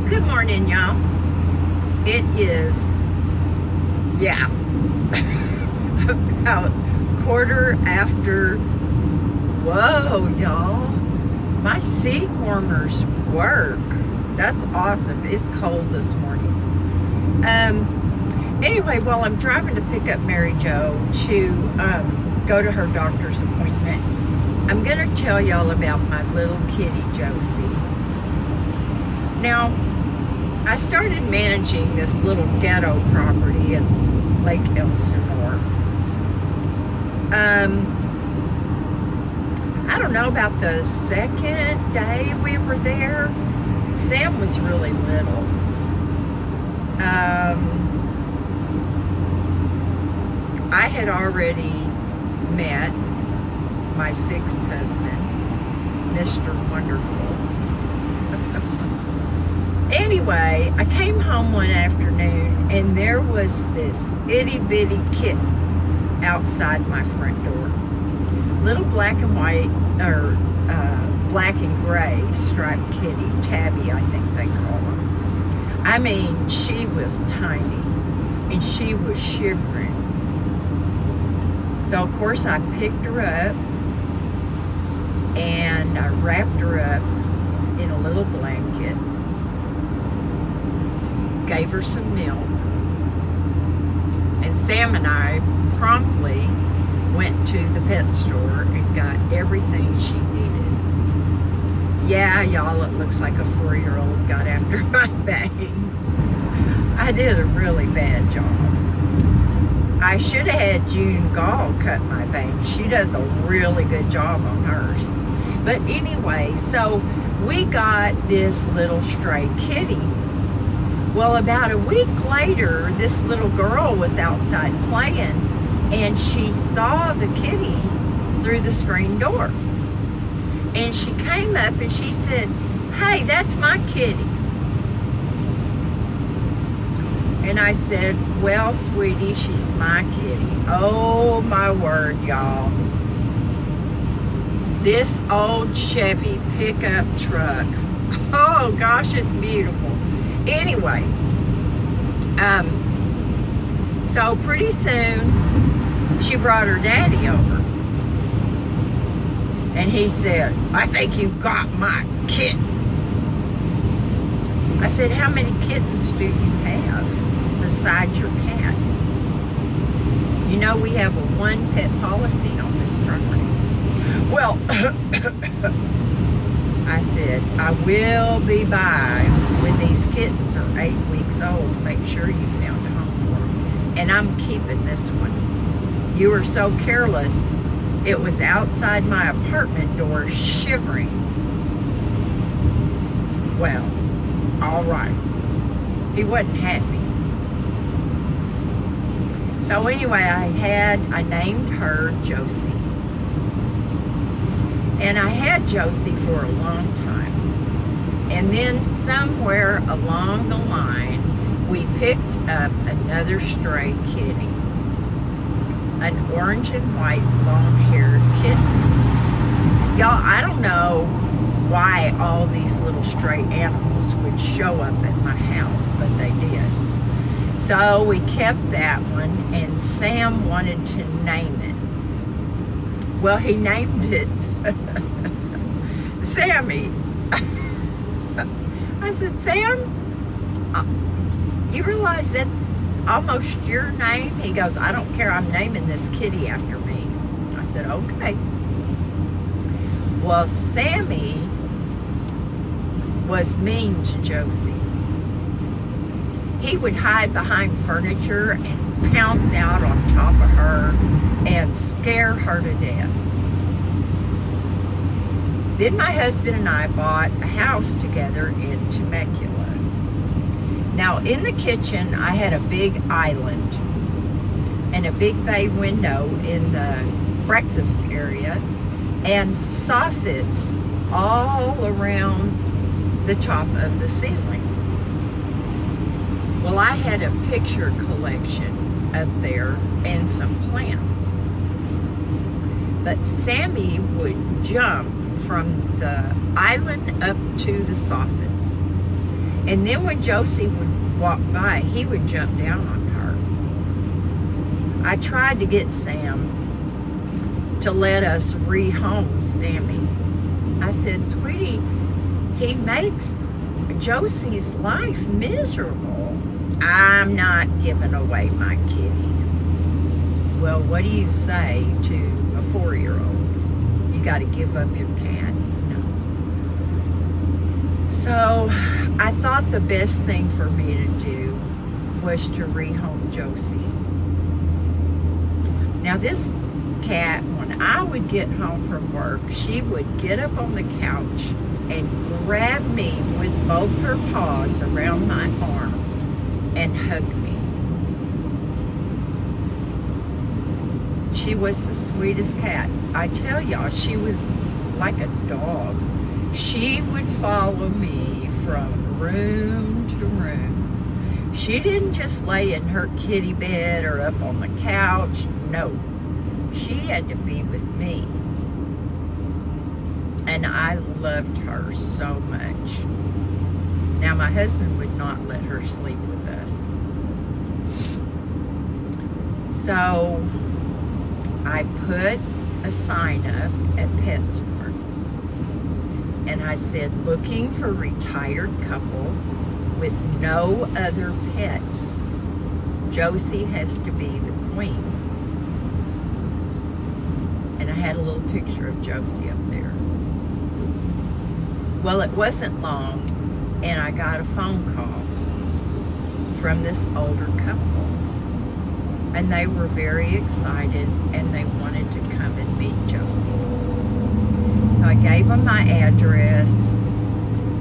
Good morning, y'all. It is, yeah, about 1/4 whoa, y'all. My seat warmers work. That's awesome. It's cold this morning. Anyway, while I'm driving to pick up Mary Jo to go to her doctor's appointment, I'm going to tell y'all about my little kitty, Josie. Now, I started managing this little ghetto property in Lake Elsinore. I don't know, about the second day we were there, Sam was really little. I had already met my 6th husband, Mr. Wonderful. Anyway, I came home one afternoon and there was this itty bitty kitten outside my front door. Little black and white, or black and gray striped kitty, Tabby I think they call her. I mean, she was tiny and she was shivering. So of course I picked her up and I wrapped her up in a little blanket, gave her some milk, and Sam and I promptly went to the pet store and got everything she needed. Yeah, y'all, it looks like a 4-year-old got after my bangs. I did a really bad job. I should have had June Gall cut my bangs. She does a really good job on hers. But anyway, so we got this little stray kitty. Well, about a week later, this little girl was outside playing and she saw the kitty through the screen door. And she came up and she said, "Hey, that's my kitty." And I said, "Well, sweetie, she's my kitty." Oh, my word, y'all. This old Chevy pickup truck. Oh, gosh, it's beautiful. Anyway, so pretty soon, she brought her daddy over. And he said, "I think you got my kitten." I said, "How many kittens do you have besides your cat?" You know, we have a 1-pet policy on this property. Well, I said, "I will be by when these kittens are 8 weeks old. Make sure you found a home for them. And I'm keeping this one. You were so careless, it was outside my apartment door shivering." Well, all right. He wasn't happy. So anyway, I named her Josie. And I had Josie for a long time. And then somewhere along the line, we picked up another stray kitty. An orange and white long-haired kitten. Y'all, I don't know why all these little stray animals would show up at my house, but they did. So we kept that one, and Sam wanted to name it. Well, he named it Sammy. I said, "Sam, you realize that's almost your name?" He goes, "I don't care, I'm naming this kitty after me." I said, "Okay." Well, Sammy was mean to Josie. He would hide behind furniture and pounce out on top of her and scare her to death. Then my husband and I bought a house together in Temecula. Now, in the kitchen, I had a big island and a big bay window in the breakfast area and soffits all around the top of the ceiling. Well, I had a picture collection up there and some plants. But Sammy would jump from the island up to the soffits. And then when Josie would walk by, he would jump down on her. I tried to get Sam to let us rehome Sammy. I said, sweetie, he makes Josie's life miserable. I'm not giving away my kitty. Well, what do you say to a 4-year-old? You got to give up your cat? No. So I thought the best thing for me to do was to rehome Josie. Now this cat, when I would get home from work, she would get up on the couch and grab me with both her paws around my arm and hug me. She was the sweetest cat. I tell y'all, she was like a dog. She would follow me from room to room. She didn't just lay in her kitty bed or up on the couch. No, she had to be with me. And I loved her so much. Now my husband would not let her sleep with us. So I put a sign up at PetSmart, and I said, looking for retired couple with no other pets. Josie has to be the queen. And I had a little picture of Josie up there. Well, it wasn't long, and I got a phone call from this older couple. And they were very excited, and they wanted to come and meet Josie. So I gave them my address,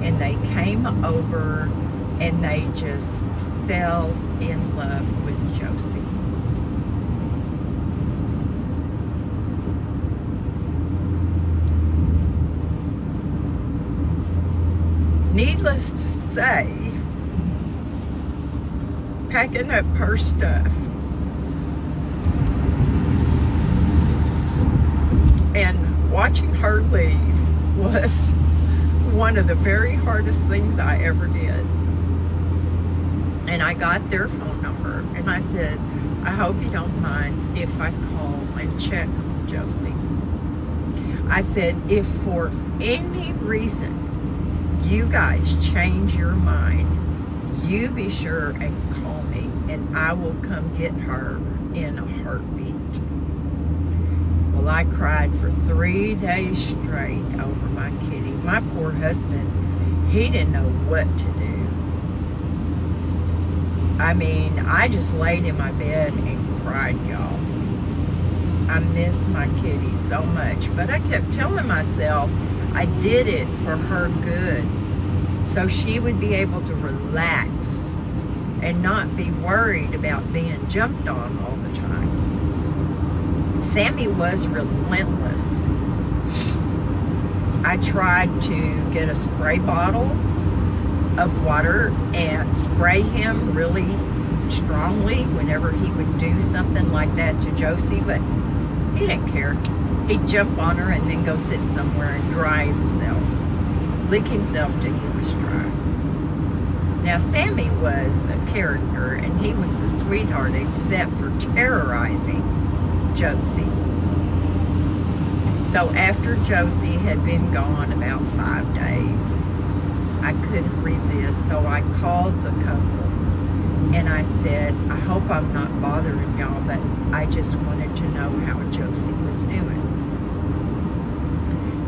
and they came over, and they just fell in love with Josie. Needless to say, packing up her stuff and watching her leave was one of the very hardest things I ever did. And I got their phone number, and I said, I hope you don't mind if I call and check on Josie. I said, if for any reason you guys change your mind, you be sure and call me, and I will come get her in a heartbeat. Well, I cried for 3 days straight over my kitty. My poor husband, he didn't know what to do. I mean, I just laid in my bed and cried, y'all. I miss my kitty so much, but I kept telling myself I did it for her good, so she would be able to relax and not be worried about being jumped on all the time. Sammy was relentless. I tried to get a spray bottle of water and spray him really strongly whenever he would do something like that to Josie, but he didn't care. He'd jump on her and then go sit somewhere and dry himself, lick himself till he was dry. Now Sammy was a character, and he was a sweetheart except for terrorizing Josie. So after Josie had been gone about 5 days, I couldn't resist, so I called the couple and I said, I hope I'm not bothering y'all, but I just wanted to know how Josie was doing.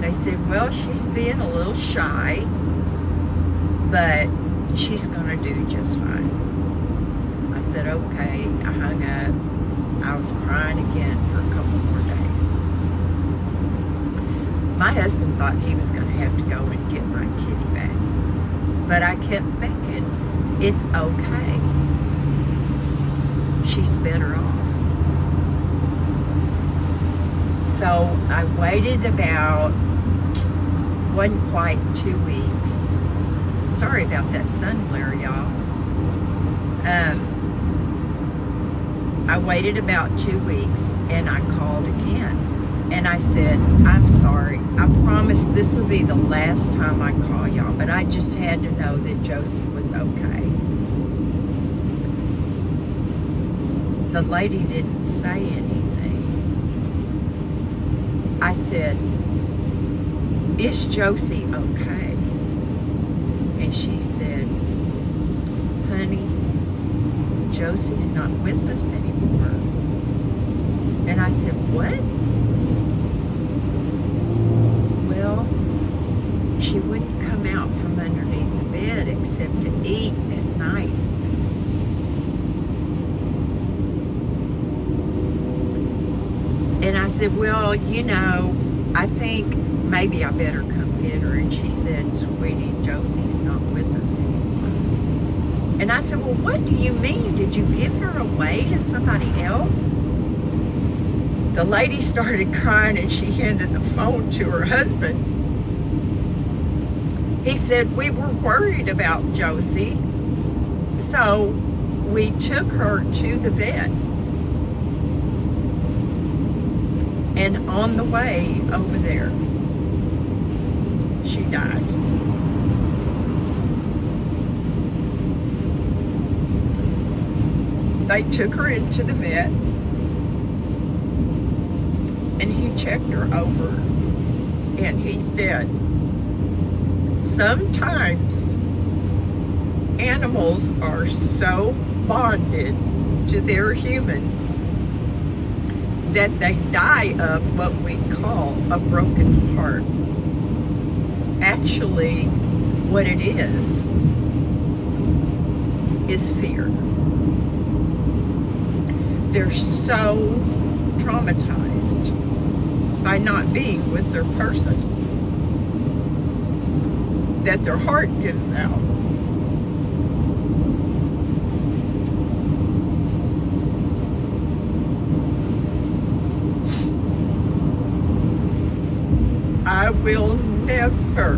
They said, well, she's being a little shy, but she's gonna do just fine. I said, okay. I hung up. I was crying again for a couple more days. My husband thought he was gonna have to go and get my kitty back, but I kept thinking, it's okay. She's better off. So I waited about, wasn't quite 2 weeks. Sorry about that sun glare, y'all. I waited about 2 weeks, and I called again. And I said, I'm sorry. I promise this will be the last time I call y'all, but I just had to know that Josie was okay. The lady didn't say anything. I said, "Is Josie okay?" And she said, "Honey, Josie's not with us anymore." And I said, "What?" "Well, she wouldn't come out from underneath the bed except to eat at night." And I said, "Well, you know, I think maybe I better come get her." And she said, "Sweetie, Josie's not with us anymore." And I said, "Well, what do you mean? Did you give her away to somebody else?" The lady started crying and she handed the phone to her husband. He said, "We were worried about Josie, so we took her to the vet. And on the way over there, she died." They took her into the vet, and he checked her over, and he said, sometimes animals are so bonded to their humans that they die of what we call a broken heart. Actually, what it is fear. They're so traumatized by not being with their person that their heart gives out. I will never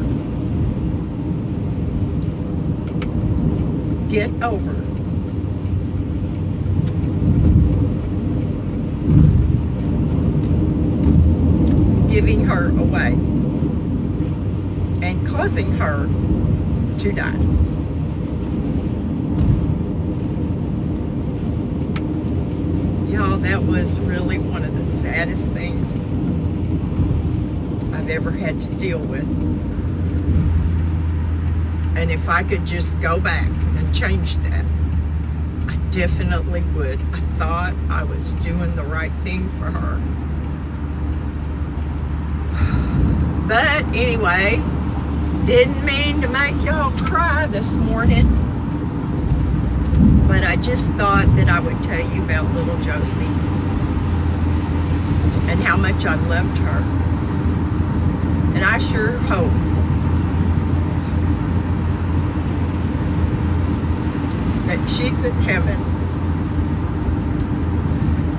get over giving her away and causing her to die. Y'all, that was really one of the saddest things I've ever had to deal with. And if I could just go back and change that, I definitely would. I thought I was doing the right thing for her. But anyway, didn't mean to make y'all cry this morning. But I just thought that I would tell you about little Josie and how much I loved her. And I sure hope that she's in heaven.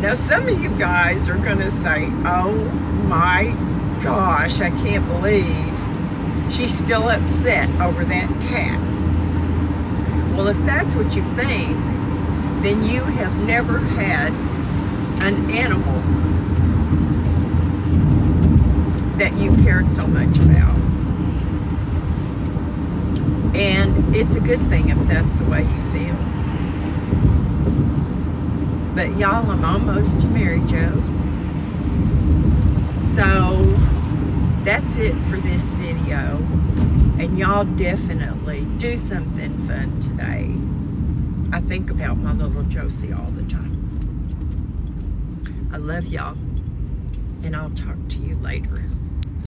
Now, some of you guys are going to say, "Oh my gosh, I can't believe she's still upset over that cat." Well, if that's what you think, then you have never had an animal that you cared so much about. And it's a good thing if that's the way you feel. But y'all, I'm almost to Mary Jo's. So that's it for this video. And y'all definitely do something fun today. I think about my little Josie all the time. I love y'all. And I'll talk to you later.